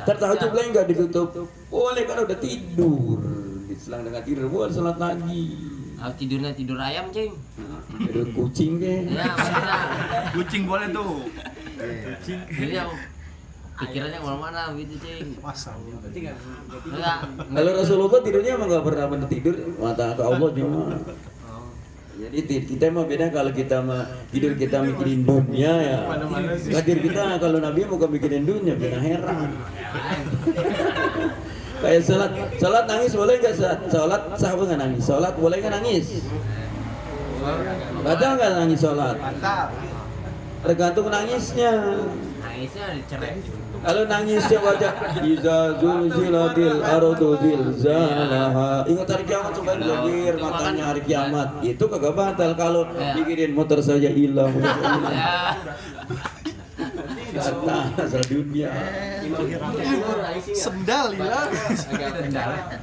Ntar tahajud boleh nggak ditutup? Boleh kan udah tidur. Diselang dengan tidur boleh sholat lagi. Tidurnya tidur ayam, Cing. Tidur kucing ke? Ya, mana? Kucing boleh tuh. Jadi aku pikirannya kemana-mana gitu, Cing. Enggak. Kalau Rasulullah tidurnya emang nggak pernah bener tidur, mata ke Allah cuma. Jadi kita mah beda kalau kita mah tidur kita mikirin dunia ya. Hadir kita kalau Nabi bukan mikirin dunia, beda heran. Kayak sholat nangis boleh nggak? Sholat sah nggak nangis? Sholat boleh nggak nangis? Batal nggak nangis sholat? Tergantung nangisnya. Nangisnya dicerai. Kalau nangisnya baca iza zulzilatil ardu zilzalaha. Ingat hari kiamat coba blokir matanya hari kiamat. Itu kagak batal kalau mikirin motor saja hilang. Ya. Kata asal dunia. Sendal hilang.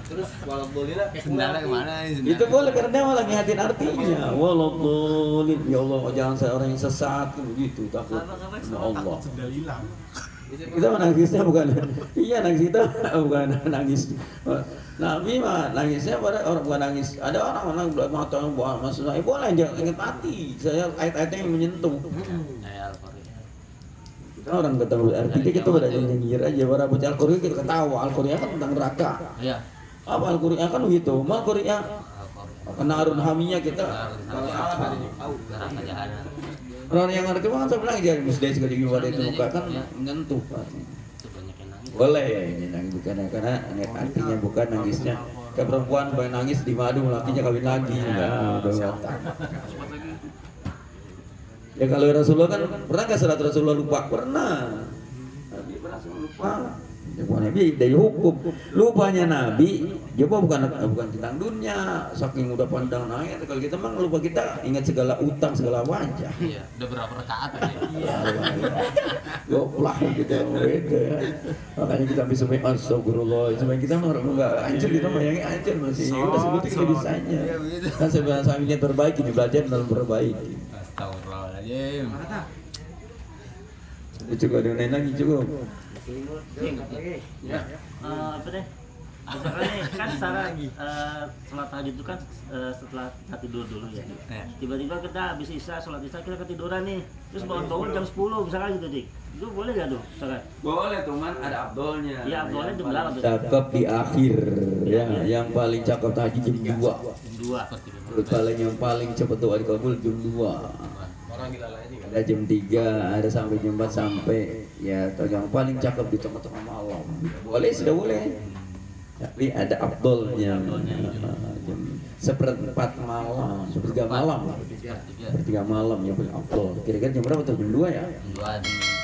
Terus walau boleh Sendalnya kemana ini? Itu boleh karena dia malah ngihatin artinya. Walaupun ya Allah jangan saya orang yang sesat begitu takut. Ya Allah. Sendal hilang. Kita menangisnya bukan, iya nangis kita bukan nangis. Nabi mah nangisnya pada orang bukan nangis. Ada orang belum mata yang buah maksudnya boleh jangan ingat mati. Saya ayat-ayatnya yang menyentuh. Kita orang ketahui arti kita pada nyengir aja. Para baca Al-Qur'an kita ketawa. Al-Qur'an kan tentang neraka. Iya. Apa Al-Qur'an kan begitu. Mal Qur'an kenarun haminya kita. Neraka jahanam. Orang yang ngerti banget saya bilang dia musdai sekali keluar itu muka kan menyentuh. Boleh ya ini nangis bukan karena artinya bukan nangisnya ke perempuan banyak nangis di madu lakinya kawin lagi udah ya kalau Rasulullah kan pernah nggak sholat Rasulullah lupa pernah Nabi pernah lupa ya, bukan Nabi dari hukum lupanya Nabi coba bukan tentang dunia saking udah pandang naik kalau kita mah lupa kita ingat segala utang segala wajah Iya, udah berapa rakaat tadi? goblok gitu beda ya. Makanya kita bisa main astagfirullah supaya kita nggak hancur kita bayangin hancur masih udah sebutin kita bisanya kan sebenarnya sambil perbaiki belajar dalam perbaiki Astagfirullahaladzim. cukup ada yang lain lagi cukup Apa deh? Misalkan nih kan secara sholat tahajud itu kan setelah kita tidur dulu ya. Tiba-tiba kita habis Isya, sholat Isya kita ketiduran nih. Terus bangun-bangun jam 10 misalkan gitu dik. Itu boleh gak tuh? Misalkan? boleh teman ada abdolnya Iya abdolnya jam berapa tuh? cakep di akhir ya yang paling cakep tadi jam 2 Jam 2. yang paling cepat doa dikabul jam 2 orang gila lainnya kan. ada jam 3 ada sampai jam 4 sampai ya atau yang paling cakep di tengah-tengah malam boleh sudah boleh tapi ada abdolnya jam 1/4 malam 1/3 malam 1/3 malam yang paling abdol kira-kira jam berapa tuh jam 2 ya Jam 2